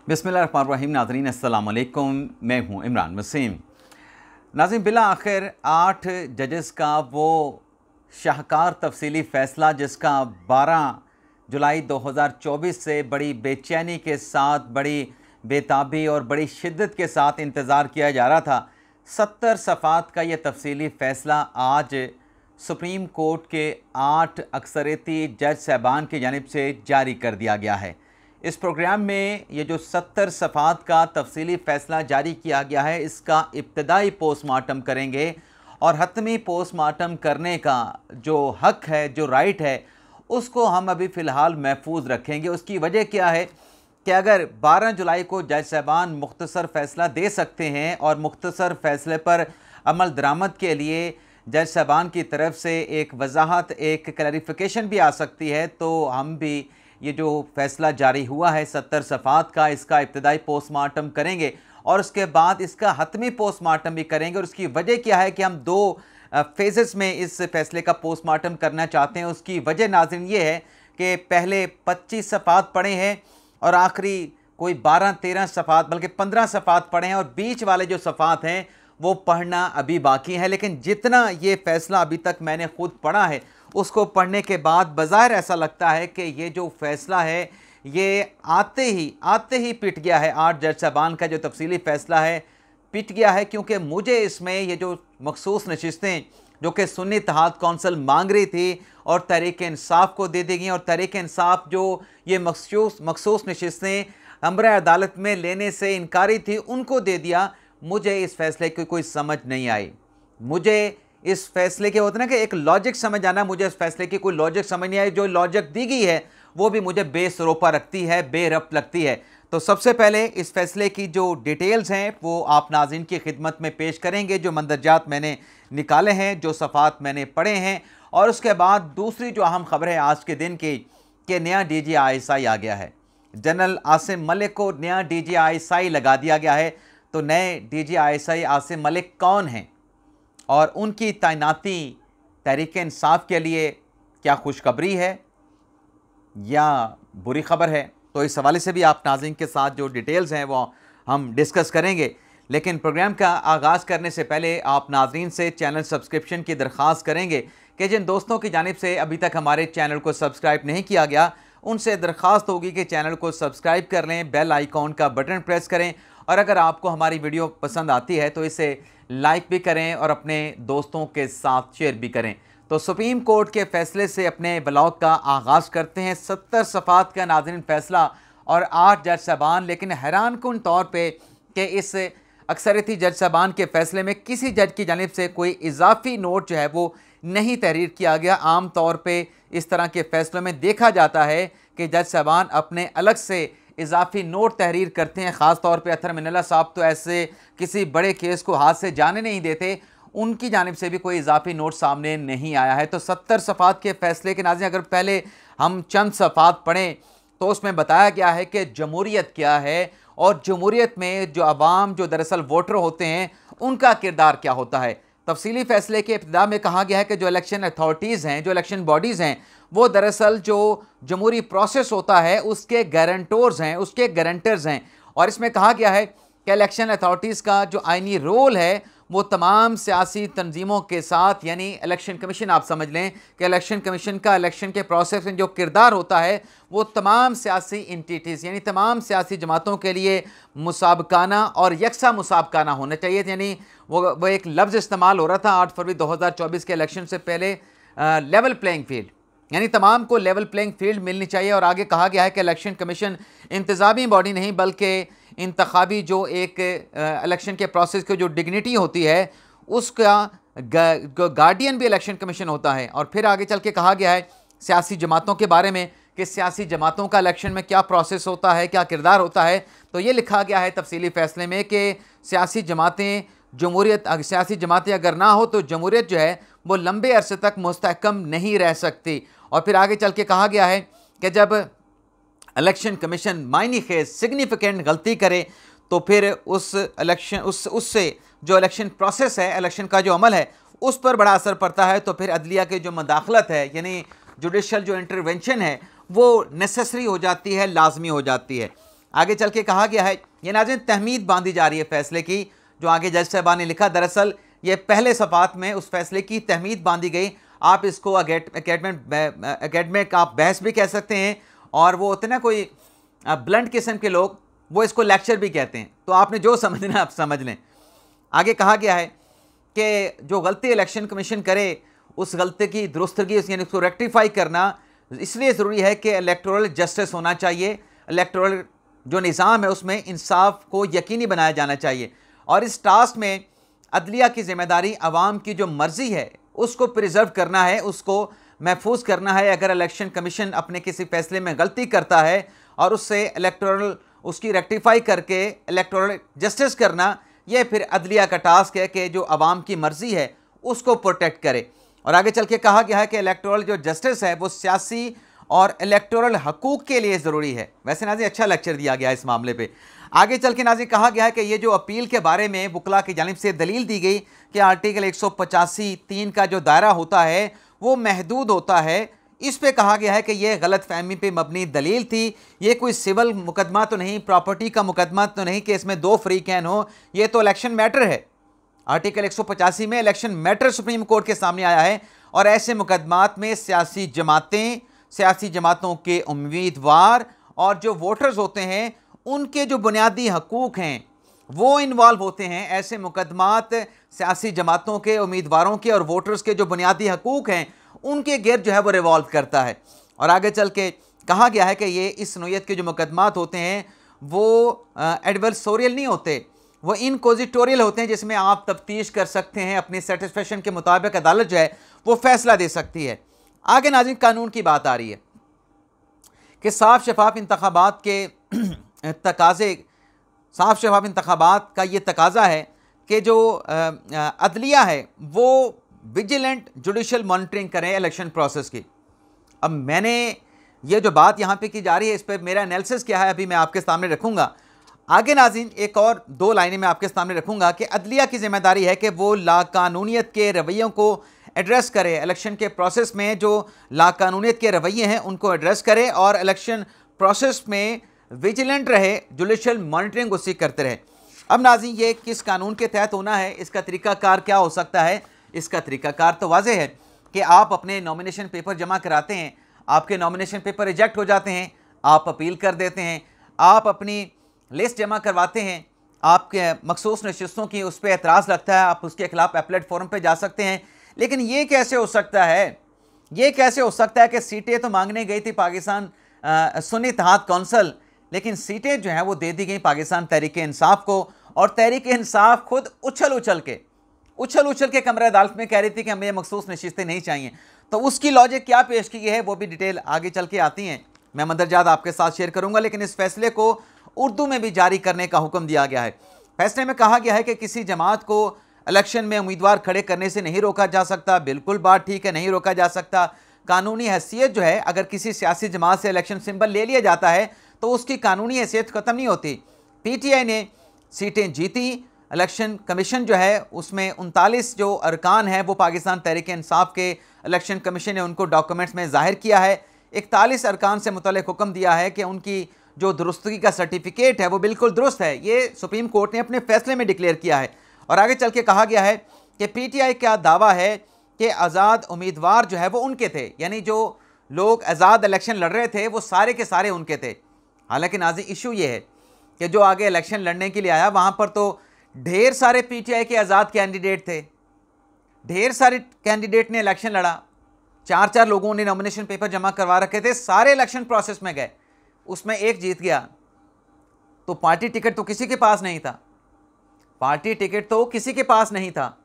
बिस्मिल्लाहिर्रहमानिर्रहीम। नाज़रीन अस्सलाम वालेकुम, मैं हूँ इमरान वसीम। नाज़रीन, बिला आखिर 8 जजेस का वो शाहकार तफसीली फ़ैसला जिसका 12 जुलाई 2024 से बड़ी बेचैनी के साथ, बड़ी बेताबी और बड़ी शिद्दत के साथ इंतज़ार किया जा रहा था, 70 सफ़ात का ये तफसीली फ़ैसला आज सुप्रीम कोर्ट के 8 अक्सरियती जज साहबान की जानिब से जारी कर दिया गया है। इस प्रोग्राम में ये जो 70 सफ़ात का तफसीली फ़ैसला जारी किया गया है, इसका इब्तदाई पोस्टमार्टम करेंगे और हतमी पोस्टमार्टम करने का जो हक़ है, जो राइट है, उसको हम अभी फ़िलहाल महफूज रखेंगे। उसकी वजह क्या है कि अगर 12 जुलाई को जज साहबान मुख्तसर फ़ैसला दे सकते हैं और मुख्तसर फ़ैसले पर अमल दरामद के लिए जज साहबान की तरफ से एक वजाहत, एक क्लैरिफिकेशन भी आ सकती है, तो हम भी ये जो फ़ैसला जारी हुआ है 70 सफ़ात का, इसका इब्तदाई पोस्टमार्टम करेंगे और उसके बाद इसका हतमी पोस्टमार्टम भी करेंगे। और उसकी वजह क्या है कि हम 2 फेजेस में इस फ़ैसले का पोस्टमार्टम करना चाहते हैं। उसकी वजह नाज़रीन ये है कि पहले 25 सफ़ात पढ़े हैं और आखिरी कोई 12-13 सफ़ात, बल्कि 15 सफ़ात पढ़े हैं और बीच वाले जो सफ़ात हैं वो पढ़ना अभी बाकी है। लेकिन जितना ये फ़ैसला अभी तक मैंने ख़ुद पढ़ा है, उसको पढ़ने के बाद बज़ाहिर ऐसा लगता है कि ये जो फ़ैसला है ये आते ही पिट गया है। 8 जज साहबान का जो तफसीली फ़ैसला है पिट गया है, क्योंकि मुझे इसमें ये जो मखसूस नशिस्तें जो कि सुन्नी इत्तेहाद कौंसिल मांग रही थी और तहरीक इंसाफ को दे दी गई, और तहरीक इंसाफ जो ये मखसूस नशिस्तें अमरा अदालत में लेने से इनकारी थी, उनको दे दिया। मुझे इस फ़ैसले की कोई समझ नहीं आई। मुझे इस फैसले के होते ना कि एक लॉजिक समझ आना, मुझे इस फैसले की कोई लॉजिक समझ नहीं आई। जो लॉजिक दी गई है वो भी मुझे बेसरोपा रखती है, बेरब्त लगती है। तो सबसे पहले इस फैसले की जो डिटेल्स हैं वो आप नाज़रीन की खिदमत में पेश करेंगे, जो मंदरजात मैंने निकाले हैं, जो सफ़ात मैंने पढ़े हैं। और उसके बाद दूसरी जो अहम खबर है आज के दिन की कि नया DGI आ गया है। जनरल आसिम मलिक को नया DGI लगा दिया गया है। तो नए DGI आसिम मलिक कौन हैं और उनकी तैनाती तहरीक इंसाफ के लिए क्या खुशखबरी है या बुरी खबर है, तो इस हवाले से भी आप नाज़रीन के साथ जो डिटेल्स हैं वो हम डिस्कस करेंगे। लेकिन प्रोग्राम का आगाज़ करने से पहले आप नाज़रीन से चैनल सब्सक्रिप्शन की दरख्वास्त करेंगे कि जिन दोस्तों की जानिब से अभी तक हमारे चैनल को सब्सक्राइब नहीं किया गया, उनसे दरख्वास्त होगी कि चैनल को सब्सक्राइब कर लें, बेल आइकॉन का बटन प्रेस करें, और अगर आपको हमारी वीडियो पसंद आती है तो इसे लाइक भी करें और अपने दोस्तों के साथ शेयर भी करें। तो सुप्रीम कोर्ट के फ़ैसले से अपने ब्लॉग का आगाज़ करते हैं। 70 सफ़ात का नाज़रीन फ़ैसला और 8 जज साहबान, लेकिन हैरान कुन तौर पे कि इस अक्सरियती जज साहबान के फ़ैसले में किसी जज की जानिब से कोई इजाफ़ी नोट जो है वो नहीं तहरीर किया गया। आम तौर पर इस तरह के फ़ैसलों में देखा जाता है कि जज साहबान अपने अलग से इजाफी नोट तहरीर करते हैं। ख़ास तौर पे अतहर मिनल्ला साहब तो ऐसे किसी बड़े केस को हाथ से जाने नहीं देते, उनकी जानिब से भी कोई इजाफी नोट सामने नहीं आया है। तो 70 सफ़ात के फ़ैसले के नाज़रीन अगर पहले हम चंद सफ़ात पढ़ें तो उसमें बताया गया है कि जमहूरियत क्या है और जमहूरियत में जो अवाम, जो दरअसल वोटर होते हैं, उनका किरदार क्या होता है। तफसीली फ़ैसले के इब्तिदा में कहा गया है कि जो इलेक्शन अथॉरिटीज़ हैं, जो इलेक्शन बॉडीज़ हैं, वो दरअसल जो जमहूरी प्रोसेस होता है उसके गारंटर्स हैं, उसके गारंटर्स हैं। और इसमें कहा गया है कि इलेक्शन अथॉरिटीज़ का जो आइनी रोल है वो तमाम सियासी तंजीमों के साथ, यानी इलेक्शन कमीशन आप समझ लें कि इलेक्शन कमीशन का इलेक्शन के प्रोसेस में जो किरदार होता है वो तमाम सियासी इंटिटीज़, यानी तमाम सियासी जमातों के लिए मुसाबकाना और यकसा मुसाबकाना होना चाहिए। यानी वो एक लफ्ज़ इस्तेमाल हो रहा था 8 फरवरी 2024 के इलेक्शन से पहले, लेवल प्लेइंग फील्ड, यानी तमाम को लेवल प्लेइंग फील्ड मिलनी चाहिए। और आगे कहा गया है कि इलेक्शन कमीशन इंतज़ामी बॉडी नहीं बल्कि इंतखाबी जो एक इलेक्शन के प्रोसेस की जो डिग्निटी होती है उसका गार्डियन भी इलेक्शन कमीशन होता है। और फिर आगे चल के कहा गया है सियासी जमातों के बारे में कि सियासी जमातों का इलेक्शन में क्या प्रोसेस होता है, क्या किरदार होता है। तो ये लिखा गया है तफसीली फ़ैसले में कि सियासी जमातें सियासी जमातें अगर ना हो तो जमहूरियत जो है वो लंबे अरसे तक मुस्तहकम नहीं रह सकती। और फिर आगे चल के कहा गया है कि जब इलेक्शन कमीशन मायने खेज सिग्निफिकेंट गलती करे तो फिर उससे जो इलेक्शन प्रोसेस है, इलेक्शन का जो अमल है, उस पर बड़ा असर पड़ता है। तो फिर अदलिया के जो मदाखलत है, यानी जुडिशल जो इंटरवेंशन है, वो नेसेसरी हो जाती है, लाजमी हो जाती है। आगे चल के कहा गया है, ये नाज़रीन तहमीद बांधी जा रही है फैसले की, जो आगे जज साहबान ने लिखा, दरअसल ये पहले सफ़ात में उस फैसले की तहमीद बांधी गई। आप इसको एकेडमिक आप बहस भी कह सकते हैं, और वो होते ना कोई ब्लंट किस्म के लोग, वो इसको लेक्चर भी कहते हैं। तो आपने जो समझना आप समझ लें। आगे कहा गया है कि जो गलती इलेक्शन कमीशन करे उस गलती की दुरुस्तगी, यानी उसको रेक्टिफाई करना इसलिए ज़रूरी है कि इलेक्टोरल जस्टिस होना चाहिए। इलेक्टोरल जो निज़ाम है उसमें इंसाफ को यकीनी बनाया जाना चाहिए, और इस टास्क में अदलिया की ज़िम्मेदारी आवाम की जो मर्ज़ी है उसको प्रिजर्व करना है, उसको महफूज करना है। अगर इलेक्शन कमीशन अपने किसी फैसले में गलती करता है और उससे इलेक्टोरल उसकी रेक्टिफाई करके इलेक्टोरल जस्टिस करना, यह फिर अदलिया का टास्क है कि जो आवाम की मर्ज़ी है उसको प्रोटेक्ट करे। और आगे चल के कहा गया है कि इलेक्टोरल जो जस्टिस है वो सियासी और इलेक्टोरल हकूक़ के लिए ज़रूरी है। वैसे नाज़रीन अच्छा लेक्चर दिया गया इस मामले पे। आगे चल के नाज़रीन कहा गया है कि ये जो अपील के बारे में वकला की जानिब से दलील दी गई कि आर्टिकल 185(3) का जो दायरा होता है वो महदूद होता है, इस पे कहा गया है कि यह गलत फहमी पे मबनी दलील थी। ये कोई सिविल मुकदमा तो नहीं, प्रॉपर्टी का मुकदमा तो नहीं कि इसमें दो फ्रीकैन हो, ये तो इलेक्शन मैटर है। आर्टिकल 185 में इलेक्शन मैटर सुप्रीम कोर्ट के सामने आया है, और ऐसे मुकदमात में सियासी जमातें, सियासी जमातों के उम्मीदवार और जो वोटर्स होते हैं उनके जो बुनियादी हकूक़ हैं वो इन्वॉल्व होते हैं। ऐसे मुकदमात सियासी जमातों के, उम्मीदवारों के और वोटर्स के जो बुनियादी हकूक़ हैं उनके गिर्द जो है वो रिवॉल्व करता है। और आगे चल के कहा गया है कि ये इस नोयत के जो मुकदमात होते हैं वो एडवर्सोरियल नहीं होते, वो इनकोजिटोरियल होते हैं, जिसमें आप तफ्तीश कर सकते हैं, अपनी सेटिस्फेक्शन के मुताबिक अदालत जो है वो फैसला दे सकती है। आगे नाज़रीन कानून की बात आ रही है कि साफ शफाफ इंतखाबात के तकाज़े, साफ शफाफ इंतखाबात का ये तकाज़ा है कि जो अदलिया है वो विजिलेंट जुडिशल मॉनिटरिंग करें इलेक्शन प्रोसेस की। अब मैंने ये जो बात यहाँ पे की जा रही है इस पर मेरा एनालिसिस क्या है अभी मैं आपके सामने रखूँगा। आगे नाज़रीन एक और दो लाइनें मैं आपके सामने रखूँगा कि अदलिया की ज़िम्मेदारी है कि वो लाकानूनियत के रवैयों को एड्रेस करे, इलेक्शन के प्रोसेस में जो लाकानूनियत के रवैये हैं उनको एड्रेस करे, और इलेक्शन प्रोसेस में विजिलेंट रहे, जुडिशल मॉनिटरिंग उसकी करते रहे। अब नाज़रीन ये किस कानून के तहत होना है, इसका तरीक़ाकार क्या हो सकता है? इसका तरीक़ाकार तो वाज़ेह है कि आप अपने नॉमिनेशन पेपर जमा कराते हैं, आपके नॉमिनेशन पेपर रिजेक्ट हो जाते हैं, आप अपील कर देते हैं, आप अपनी लिस्ट जमा करवाते हैं, आपके मखसूस नशिस्तों की उस पर एतराज़ लगता है, आप उसके खिलाफ एपलेट फॉर्म पे जा सकते हैं। लेकिन ये कैसे हो सकता है, ये कैसे हो सकता है कि सीटें तो मांगने गई थी पाकिस्तान सुन्नी इत्तेहाद कौंसिल, लेकिन सीटें जो हैं वो दे दी गई पाकिस्तान तहरीक इंसाफ को, और तहरीक इंसाफ खुद उछल उछल के कमरा अदालत में कह रही थी कि हमें मखसूस नशिस्तें नहीं चाहिए। तो उसकी लॉजिक क्या पेश की है वो भी डिटेल आगे चल के आती हैं, मैं मंदरजात आपके साथ शेयर करूंगा। लेकिन इस फैसले को उर्दू में भी जारी करने का हुक्म दिया गया है। फैसले में कहा गया है कि किसी जमात को इलेक्शन में उम्मीदवार खड़े करने से नहीं रोका जा सकता। बिल्कुल बात ठीक है, नहीं रोका जा सकता। कानूनी हैसियत जो है, अगर किसी सियासी जमात से इलेक्शन सिंबल ले लिया जाता है तो उसकी कानूनी हैसियत ख़त्म नहीं होती। PTI ने सीटें जीती, इलेक्शन कमीशन जो है उसमें 39 जो अरकान हैं वो पाकिस्तान तहरीक इंसाफ के इलेक्शन कमीशन ने उनको डॉक्यूमेंट्स में ज़ाहिर किया है। 41 अरकान से मुतल्लिक़ हुक्म दिया है कि उनकी जो दुरुस्तगी का सर्टिफिकेट है वो बिल्कुल दुरुस्त है। ये सुप्रीम कोर्ट ने अपने फैसले में डिक्लेयर किया है। और आगे चल के कहा गया है कि PTI का दावा है कि आज़ाद उम्मीदवार जो है वो उनके थे, यानी जो लोग आज़ाद इलेक्शन लड़ रहे थे वो सारे के सारे उनके थे। हालांकि नाज़रीन इशू ये है कि जो आगे इलेक्शन लड़ने के लिए आया वहाँ पर तो ढेर सारे PTI के आज़ाद कैंडिडेट थे, ढेर सारे कैंडिडेट ने इलेक्शन लड़ा, 4 लोगों ने नॉमिनेशन पेपर जमा करवा रखे थे, सारे इलेक्शन प्रोसेस में गए, उसमें एक जीत गया। तो पार्टी टिकट तो किसी के पास नहीं था, पार्टी टिकट तो किसी के पास नहीं था।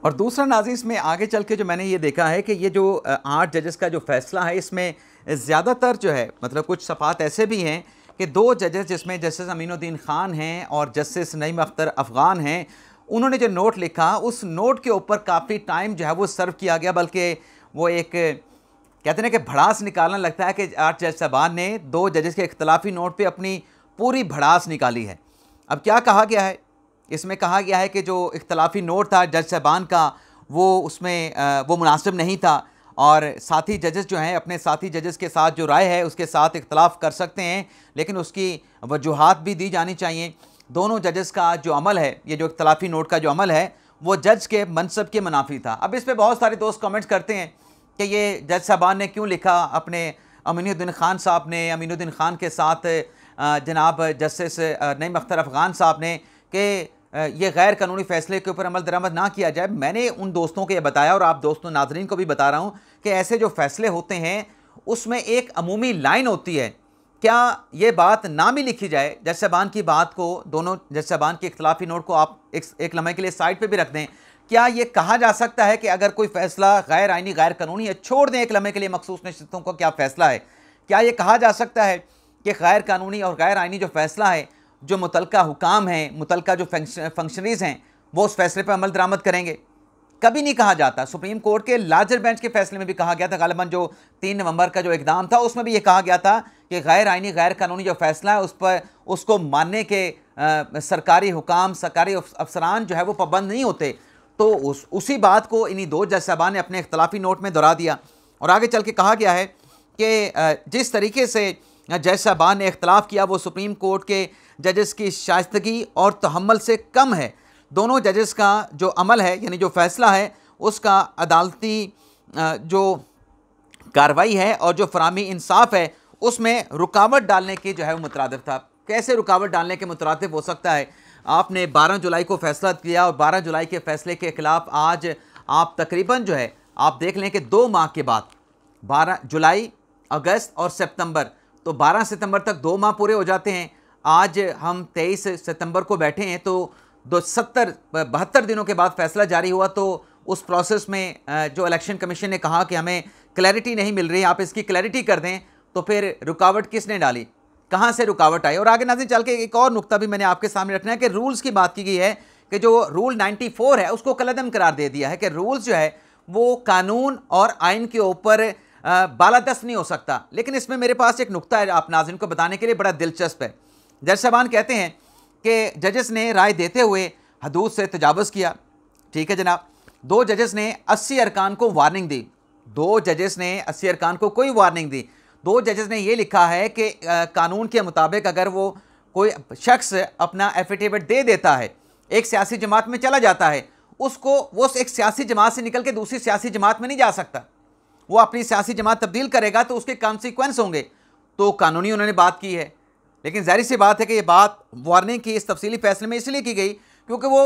और दूसरा नाज़रीन इसमें आगे चल के जो मैंने ये देखा है कि ये जो 8 जजेस का जो फैसला है इसमें ज़्यादातर जो है मतलब कुछ सफ़ात ऐसे भी हैं कि 2 जजेस जिसमें जस्टिस अमीनुद्दीन ख़ान हैं और जस्टिस नईम अख्तर अफ़गान हैं, उन्होंने जो नोट लिखा उस नोट के ऊपर काफ़ी टाइम जो है वो सर्व किया गया। बल्कि वो एक कहते हैं कि भड़ास निकालना लगता है कि 8 जज साहबान ने 2 जजेस के इख्तलाफी नोट पे अपनी पूरी भड़ास निकाली है। अब क्या कहा गया है, इसमें कहा गया है कि जो इख्तलाफी नोट था जज साहबान का वो उसमें वो मुनासिब नहीं था। और साथी जजेस जो हैं अपने साथी जजेस के साथ जो राय है उसके साथ इख्तलाफ कर सकते हैं, लेकिन उसकी वजूहात भी दी जानी चाहिए। दोनों जजेस का जो अमल है, ये जो इख्तलाफी नोट का जो अमल है, वो जज के मनसब के मुनाफी था। अब इस पर बहुत सारे दोस्त कमेंट्स करते हैं कि ये जज साहबान ने क्यों लिखा, अपने अमीनुद्दीन खान साहब ने, अमीनुद्दीन खान के साथ जनाब जस्टिस नईम अख्तर अफ़गान साहब ने, कि ये गैर कानूनी फ़ैसले के ऊपर अमल दरामद ना किया जाए। मैंने उन दोस्तों को ये बताया और आप दोस्तों नाजरीन को भी बता रहा हूँ कि ऐसे जो फ़ैसले होते हैं उसमें एक अमूमी लाइन होती है, क्या ये बात ना भी लिखी जाए, जज साहबान की बात को, दोनों जज साहबान के इख्तलाफी नोट को आप एक लम्हे के लिए साइड पे भी रख दें, क्या ये कहा जा सकता है कि अगर कोई फ़ैसला गैर आइनी गैर कानूनी है, छोड़ दें एक लम्हे के लिए मखसूस नशिस्तों को क्या फ़ैसला है, क्या ये कहा जा सकता है कि गैर कानूनी और गैर आइनी जो फ़ैसला है, जो मुतलका हुकाम हैं, मुतलका जो फंक्शनरीज़ हैं, वो उस फैसले पर अमल दरामद करेंगे? कभी नहीं कहा जाता। सुप्रीम कोर्ट के लार्जर बेंच के फैसले में भी कहा गया था, गालिबन जो 3 नवंबर का जो इक़दाम था उसमें भी ये कहा गया था कि गैर आइनी गैर कानूनी जो फैसला है उस पर उसको मानने के सरकारी हुकाम, सरकारी अफसरान जो है वो पाबंद नहीं होते। तो उसी बात को इन्हीं दो जज साहबान ने अपने इख्तलाफी नोट में दोहरा दिया और आगे चल के कहा गया है कि जिस तरीके से जज साहबान ने इख्तलाफ किया वो सुप्रीम कोर्ट के जजेस की शाइस्तगी और तहम्मुल से कम है। दोनों जजेस का जो अमल है, यानी जो फ़ैसला है, उसका अदालती जो कार्रवाई है और जो फरामी इंसाफ है उसमें रुकावट डालने की जो है वो मुतरादिफ था। कैसे रुकावट डालने के मुतरादिफ हो सकता है? आपने 12 जुलाई को फैसला किया और 12 जुलाई के फैसले के ख़िलाफ़ आज आप तकरीबन जो है आप देख लें कि 2 माह के बाद 12 जुलाई, अगस्त और सितंबर, तो 12 सितंबर तक 2 माह पूरे हो जाते हैं। आज हम 23 सितंबर को बैठे हैं, तो 72 दिनों के बाद फैसला जारी हुआ। तो उस प्रोसेस में जो इलेक्शन कमीशन ने कहा कि हमें क्लैरिटी नहीं मिल रही, आप इसकी क्लैरिटी कर दें, तो फिर रुकावट किसने डाली, कहाँ से रुकावट आई? और आगे नाज़रीन चल के एक और नुक्ता भी मैंने आपके सामने रखना है कि रूल्स की बात की गई है कि जो रूल 94 है उसको कलअदम करार दे दिया है कि रूल्स जो है वो कानून और आइन के ऊपर बालादस्त नहीं हो सकता। लेकिन इसमें मेरे पास एक नुक्ता है आप नाज़रीन को बताने के लिए, बड़ा दिलचस्प है। जज साहबान कहते हैं कि जजेस ने राय देते हुए हदूद से तजावुज़ किया। ठीक है जनाब, 2 जजेस ने 80 अरकान को वार्निंग दी। 2 जजेस ने 80 अरकान को कोई वार्निंग दी। 2 जजेस ने ये लिखा है कि कानून के मुताबिक अगर वो कोई शख्स अपना एफिडेविट दे देता है, एक सियासी जमात में चला जाता है, उसको वो एक सियासी जमात से निकल के दूसरी सियासी जमात में नहीं जा सकता। वो अपनी सियासी जमात तब्दील करेगा तो उसके कॉन्सिक्वेंस होंगे। तो कानूनी उन्होंने बात की है, लेकिन जाहिर सी बात है कि ये बात वार्निंग की इस तफसीली फैसले में इसलिए की गई क्योंकि वो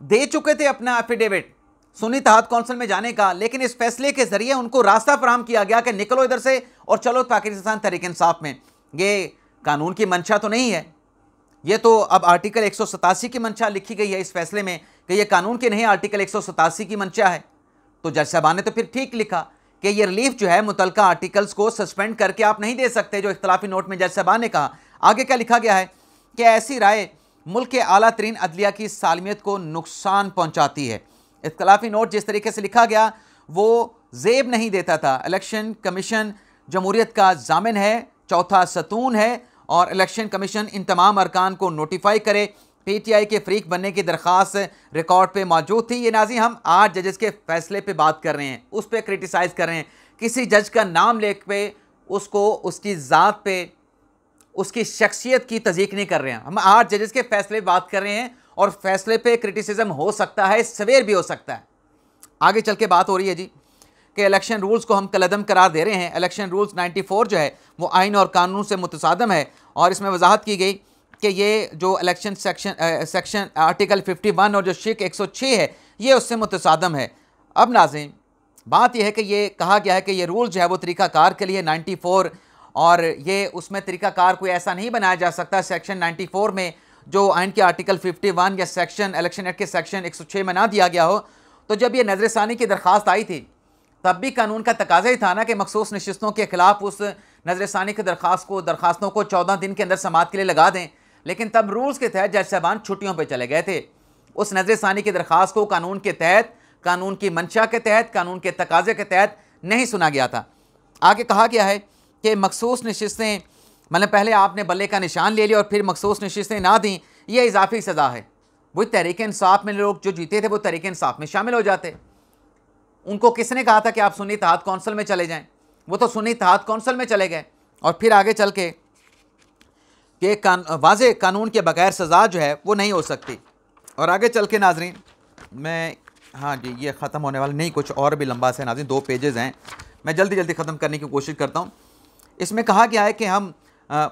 दे चुके थे अपना एफिडेविट सुन्नी इत्तेहाद कौंसिल में जाने का, लेकिन इस फैसले के जरिए उनको रास्ता फराहम किया गया कि निकलो इधर से और चलो पाकिस्तान तहरीक इंसाफ में। ये कानून की मंशा तो नहीं है, ये तो अब आर्टिकल 187 की मंशा लिखी गई है इस फैसले में कि ये कानून की नहीं, आर्टिकल 187 की मंशा है। तो जज साहबान ने तो फिर ठीक लिखा कि ये रिलीफ जो है मुतलका आर्टिकल्स को सस्पेंड करके आप नहीं दे सकते, जो इख्तलाफी नोट में जज साहबान ने कहा। आगे क्या लिखा गया है कि ऐसी राय मुल्क के आला तरीन अदलिया की सालमियत को नुकसान पहुँचाती है। इख्तलाफी नोट जिस तरीके से लिखा गया वो जेब नहीं देता था। इलेक्शन कमीशन जमहूरियत का जामिन है, चौथा सतून है और इलेक्शन कमीशन इन तमाम अरकान को नोटिफाई करे। PTI के फ्रीक बनने की दरख्वास्त रिकॉर्ड पे मौजूद थी। ये नाज़रीन हम 8 जजेस के फैसले पे बात कर रहे हैं, उस पर क्रिटिसाइज़ कर रहे हैं, किसी जज का नाम लेके पे उसको उसकी ज़ात पे उसकी शख्सियत की तज़ीक नहीं कर रहे हैं। हम 8 जजेस के फैसले बात कर रहे हैं और फैसले पे क्रिटिसिज्म हो सकता है, सवेर भी हो सकता है। आगे चल के बात हो रही है जी कि इलेक्शन रूल्स को हम कलअदम करार दे रहे हैं। इलेक्शन रूल्स 94 जो है वो आइन और कानून से मुतसादम है और इसमें वजाहत की गई कि ये जो इलेक्शन सेक्शन आर्टिकल 51 और जो शिक 106 है ये उससे मुतसादम है। अब नाज़रीन बात यह है कि ये कहा गया है कि ये रूल जो है वो तरीक़ाकार के लिए 94 और ये उसमें तरीक़ाकार कोई ऐसा नहीं बनाया जा सकता सेक्शन 94 में जो आइन के आर्टिकल 51 या सेक्शन इलेक्शन एक्ट के सेक्शन 106 में ना दिया गया हो। तो जब ये नज़रसानी की दरख्वास्त आई थी तब भी कानून का तकाजा ही था ना कि मखसूस नशिस्तों के खिलाफ उस नज़रसानी की दरख्वास्तों को 14 दिन के अंदर समाअत के लिए लगा दें। लेकिन तब रूल्स के तहत जज साहबान छुट्टियों पर चले गए थे। उस नज़रसानी की दरख्वास्त को कानून के तहत, कानून की मंशा के तहत, कानून के तकाजे के तहत नहीं सुना गया था। आगे कहा गया है कि मखसूस नशिस्तें, मतलब पहले आपने बल्ले का निशान ले लिया और फिर मखसूस नशिस्तें ना दी, ये इजाफी सज़ा है। वही तहरीक इंसाफ में लोग जो जीते थे वो तहरीक इंसाफ में शामिल हो जाते। उनको किसने कहा था कि आप सुन्नी इत्तेहाद कौंसिल में चले जाएं? वो तो सुन्नी इत्तेहाद कौंसिल में चले गए और फिर आगे चल के कि वाज़े कानून के बगैर सज़ा जो है वो नहीं हो सकती। और आगे चल के नाज़रीन, मैं हाँ जी, ये ख़त्म होने वाला नहीं, कुछ और भी लंबा से नाज़रीन, 2 पेजेस हैं, मैं जल्दी जल्दी ख़त्म करने की कोशिश करता हूँ। इसमें कहा गया है कि हम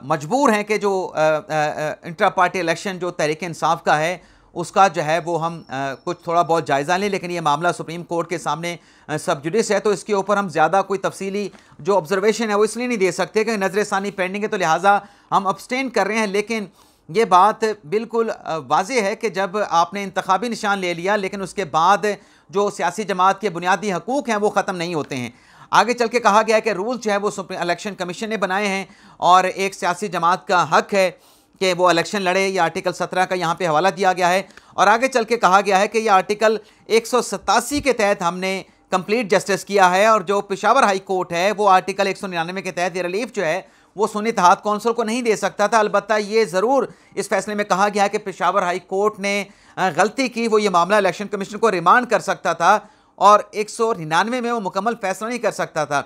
मजबूर हैं कि जो इंट्रा पार्टी इलेक्शन जो तहरीक इंसाफ का है उसका जो है वो हम कुछ थोड़ा बहुत जायज़ा लें, लेकिन ये मामला सुप्रीम कोर्ट के सामने सब जुडिस है, तो इसके ऊपर हम ज़्यादा कोई तफसीली जो ऑब्जर्वेशन है वो इसलिए नहीं दे सकते कि नज़र षानी पेंडिंग है, तो लिहाजा हम अब्सटेन कर रहे हैं। लेकिन ये बात बिल्कुल वाज़ेह है कि जब आपने इंतखाबी निशान ले लिया लेकिन उसके बाद जो सियासी जमात के बुनियादी हकूक़ हैं वो ख़त्म नहीं होते हैं। आगे चल के कहा गया है कि रूल्स जो है वो इलेक्शन कमीशन ने बनाए हैं और एक सियासी जमात का हक है कि वो इलेक्शन लड़े, या आर्टिकल 17 का यहाँ पे हवाला दिया गया है। और आगे चल के कहा गया है कि यह आर्टिकल 187 के तहत हमने कंप्लीट जस्टिस किया है, और जो पेशावर हाई कोर्ट है वो आर्टिकल 199 के तहत ये रिलीफ जो है वो सुन्नी इत्तेहाद कौंसिल को नहीं दे सकता था। अलबत्ता ये ज़रूर इस फैसले में कहा गया है कि पेशावर हाई कोर्ट ने गलती की, वो ये मामला इलेक्शन कमीशन को रिमांड कर सकता था और 199 में वो मुकम्मल फैसला नहीं कर सकता था।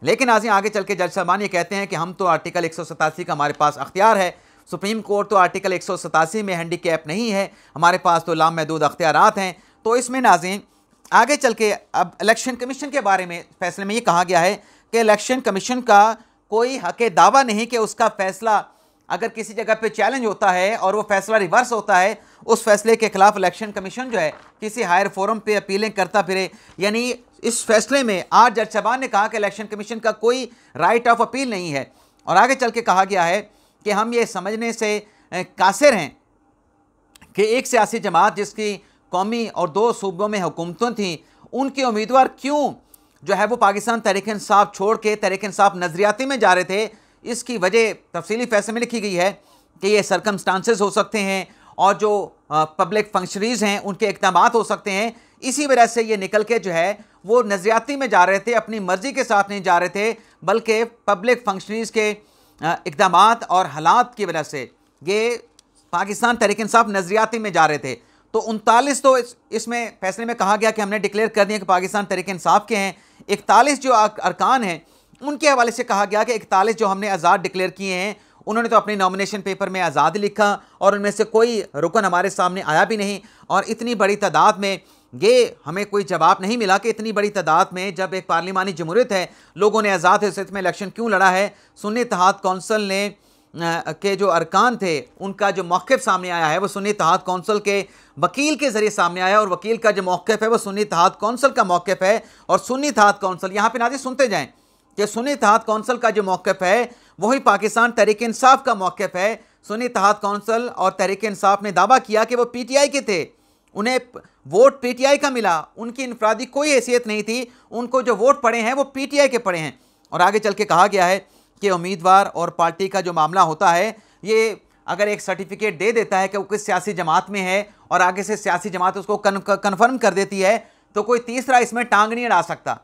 लेकिन आगे चल के जज साहबान ये कहते हैं कि हम तो आर्टिकल 187 का हमारे पास अख्तियार है, सुप्रीम कोर्ट तो आर्टिकल 187 में हैंडीकैप नहीं है, हमारे पास तो लामहदूद अख्तियारात हैं। तो इसमें नाज़रीन आगे चल के अब इलेक्शन कमीशन के बारे में फैसले में ये कहा गया है कि इलेक्शन कमीशन का कोई हक दावा नहीं कि उसका फैसला अगर किसी जगह पे चैलेंज होता है और वो फैसला रिवर्स होता है, उस फैसले के खिलाफ इलेक्शन कमीशन जो है किसी हायर फोरम पे अपीलें करता फिरे। यानी इस फैसले में आज जज साहबान ने कहा कि इलेक्शन कमीशन का कोई राइट ऑफ अपील नहीं है। और आगे चल के कहा गया है कि हम ये समझने से कासिर हैं कि एक सियासी जमात जिसकी कौमी और 2 सूबों में हुकूमतें थीं, उनके उम्मीदवार क्यों जो है वो पाकिस्तान तहरीक इंसाफ छोड़ के तहरीक इंसाफ नज़रियाती में जा रहे थे। इसकी वजह तफसीली फैसले में लिखी गई है कि ये सरकमस्टांसेस हो सकते हैं और जो पब्लिक फंक्शनरीज हैं उनके इक़दामात हो सकते हैं। इसी वजह से ये निकल के जो है वो नज़रियाती में जा रहे थे, अपनी मर्ज़ी के साथ नहीं जा रहे थे, बल्कि पब्लिक फंक्शनरीज के इक़दामात और हालात की वजह से ये पाकिस्तान तहरीक इंसाफ नज़रियाती में जा रहे थे। तो 39 तो इसमें फैसले में कहा गया कि हमने डिक्लेयर कर दिया कि पाकिस्तान तहरीक इंसाफ के हैं। 41 जो अरकान हैं उनके हवाले से कहा गया कि 41 जो हमने आज़ाद डिक्लेयर किए हैं, उन्होंने तो अपने नॉमिनेशन पेपर में आज़ाद लिखा और उनमें से कोई रुकन हमारे सामने आया भी नहीं। और इतनी बड़ी तादाद में ये हमें कोई जवाब नहीं मिला कि इतनी बड़ी तादाद में जब एक पार्लिमानी जमहूरियत है, लोगों ने आज़ाद हैसियत में इलेक्शन क्यों लड़ा है। सुन्नी इत्तेहाद कौंसिल ने के जो अरकान थे उनका जो मौक़िफ़ सामने आया है वो सुन्नी इत्तेहाद कौंसिल के वकील के ज़रिए सामने आया, और वकील का जो मौक़िफ़ है वो सुन्नी इत्तेहाद कौंसिल का मौक़िफ़ है। और सुन्नी इत्तेहाद कौंसिल यहाँ पे नाज़रीन सुनते जाएँ कि सुन्नी इत्तेहाद कौंसिल का जो मौक़िफ़ है वही पाकिस्तान तहरीक इंसाफ का मौक़िफ़ है। सुन्नी इत्तेहाद कौंसिल और तहरीक इंसाफ ने दावा किया कि वो PTI के थे, उन्हें वोट PTI का मिला, उनकी इनफरादी कोई हैसियत नहीं थी, उनको जो वोट पड़े हैं वो PTI के पड़े हैं। और आगे चल के कहा गया है कि उम्मीदवार और पार्टी का जो मामला होता है, ये अगर एक सर्टिफिकेट दे देता है कि वो किस सियासी जमात में है और आगे से सियासी जमात उसको कन्फर्म कर देती है, तो कोई तीसरा इसमें टांग नहीं अड़ा सकता।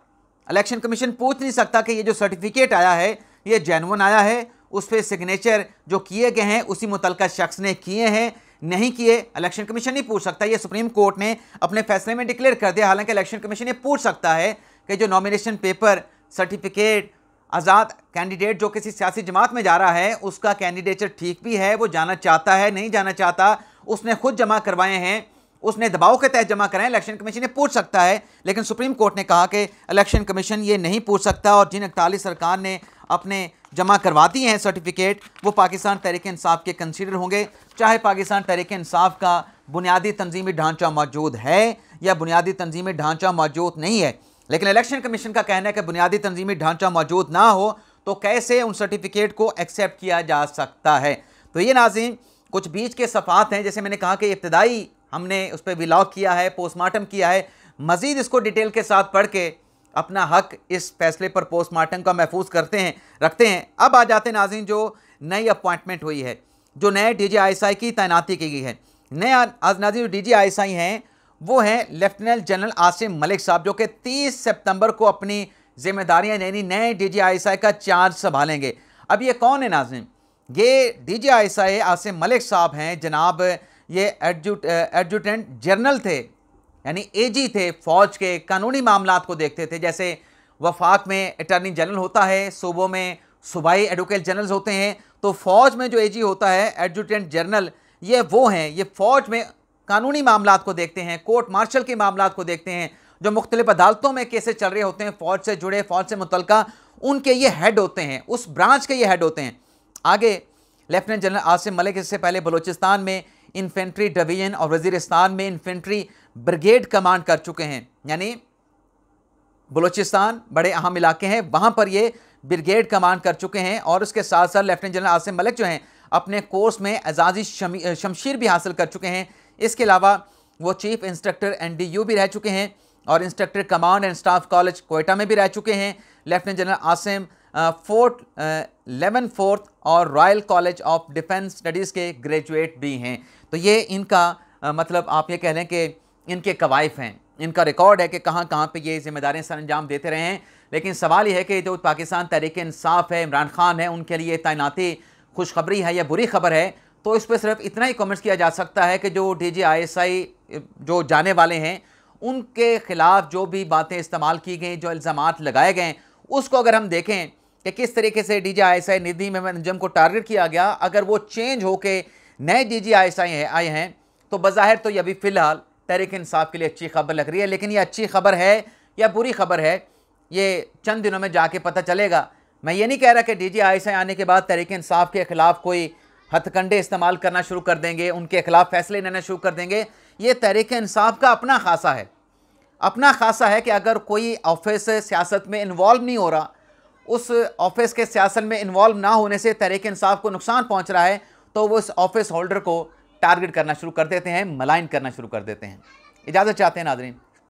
इलेक्शन कमीशन पूछ नहीं सकता कि ये जो सर्टिफिकेट आया है ये जेन्युइन आया है, उस पर सिग्नेचर जो किए गए हैं उसी मुतल्लिका शख्स ने किए हैं, नहीं किए इलेक्शन कमीशन नहीं पूछ सकता। ये सुप्रीम कोर्ट ने अपने फैसले में डिक्लेयर कर दिया। हालांकि इलेक्शन कमीशन ये पूछ सकता है कि जो नॉमिनेशन पेपर, सर्टिफिकेट, आज़ाद कैंडिडेट जो किसी सियासी जमात में जा रहा है उसका कैंडिडेचर ठीक भी है, वो जाना चाहता है, नहीं जाना चाहता, उसने खुद जमा करवाए हैं, उसने दबाव के तहत जमा कराएं, इलेक्शन कमीशन ये पूछ सकता है। लेकिन सुप्रीम कोर्ट ने कहा कि इलेक्शन कमीशन ये नहीं पूछ सकता, और जिन 41 सरकार ने अपने जमा करवा दिए हैं सर्टिफिकेट वो पाकिस्तान तहरीक इंसाफ के कंसीडर होंगे, चाहे पाकिस्तान तहरीक इंसाफ का बुनियादी तंजीमी ढांचा मौजूद है या बुनियादी तंजीमी ढांचा मौजूद नहीं है। लेकिन इलेक्शन कमीशन का कहना है कि बुनियादी तंजीमी ढांचा मौजूद ना हो तो कैसे उन सर्टिफिकेट को एक्सेप्ट किया जा सकता है। तो ये नाज़रीन कुछ बीच के सफ़ात हैं, जैसे मैंने कहा कि इब्तदाई हमने उस पर व्लॉग किया है, पोस्टमार्टम किया है, मज़ीद इसको डिटेल के साथ पढ़ के अपना हक इस फैसले पर पोस्टमार्टम का महफूज रखते हैं। अब आ जाते हैं नाज़रीन जो नई अपॉइंटमेंट हुई है, जो नए DGI की तैनाती की गई है। नए आज नाज़रीन जो DGI हैं वो हैं लेफ्टिनेंट जनरल आसिम मलिक साहब, जो कि 30 सितंबर को अपनी जिम्मेदारियां यानी नए DGI का चार्ज संभालेंगे। अब ये कौन है नाज़रीन? ये DGI आसिम मलिक साहब हैं जनाब। ये एडजुटेंट जनरल थे यानी एजी थे फ़ौज के, कानूनी मामलात को देखते थे। जैसे वफाक में अटॉर्नी जनरल होता है, सूबों में सूबाई एडवोकेट जनरल्स होते हैं, तो फ़ौज में जो एजी होता है एडजुटेंट जनरल, ये वो हैं, ये फ़ौज में कानूनी मामलात को देखते हैं, कोर्ट मार्शल के मामलात को देखते हैं, जो मुख्तलिफ अदालतों में केसेस चल रहे होते हैं फ़ौज से जुड़े, फ़ौज से मुतल्लिका, उनके ये हेड होते हैं, उस ब्रांच के ये हेड होते हैं। आगे लेफ्टिनेंट जनरल आसिम मलिक इससे पहले बलूचिस्तान में इन्फेंट्री डिवीजन और वज़ीरिस्तान में इन्फेंट्री ब्रिगेड कमांड कर चुके हैं। यानी बलूचिस्तान बड़े अहम इलाके हैं, वहाँ पर ये ब्रिगेड कमांड कर चुके हैं। और उसके साथ साथ लेफ्टिनेंट जनरल आसिम मलिक जो हैं अपने कोर्स में एजाज़ी शमशीर भी हासिल कर चुके हैं। इसके अलावा वो चीफ इंस्ट्रक्टर NDU भी रह चुके हैं और instructor command and staff college Quetta में भी रह चुके हैं। लेफ्टिनेंट जनरल आसिम फोर्ट 11 फोर्थ और royal college of defence studies के ग्रेजुएट भी हैं। तो ये इनका मतलब आप ये कह लें कि इनके कवाइफ हैं, इनका रिकॉर्ड है कि कहाँ कहाँ पे ये जिम्मेदारियां सर अंजाम देते रहे हैं। लेकिन सवाल ये है कि जो पाकिस्तान तहरीक इंसाफ है, इमरान खान है, उनके लिए तैनाती खुशखबरी है या बुरी खबर है। तो इस पर सिर्फ इतना ही कमेंट्स किया जा सकता है कि जो DG ISI जो जाने वाले हैं उनके खिलाफ जो भी बातें इस्तेमाल की गई, जो इल्ज़ामात लगाए गए, उसको अगर हम देखें कि किस तरीके से DG ISI निधि में अंजम को टारगेट किया गया, अगर वो चेंज होके नए DG ISI आए हैं तो बज़ाहिर तो ये अभी फ़िलहाल तहरीक इंसाफ के लिए अच्छी खबर लग रही है। लेकिन ये अच्छी खबर है या बुरी खबर है, ये चंद दिनों में जाके पता चलेगा। मैं ये नहीं कह रहा कि DG ISI आने के बाद तहरीक इंसाफ के ख़िलाफ़ कोई हथकंडे इस्तेमाल करना शुरू कर देंगे, उनके खिलाफ फैसले लेना शुरू कर देंगे। ये तहरीक इंसाफ का अपना खासा है, अपना खासा है कि अगर कोई ऑफिस सियासत में इन्वॉल्व नहीं हो रहा, उस ऑफिस के सियासत में इन्वॉल्व ना होने से तहरीक इंसाफ को नुकसान पहुंच रहा है, तो वो उस ऑफिस होल्डर को टारगेट करना शुरू कर देते हैं, मलाइन करना शुरू कर देते हैं। इजाज़त चाहते हैं नाज़रीन।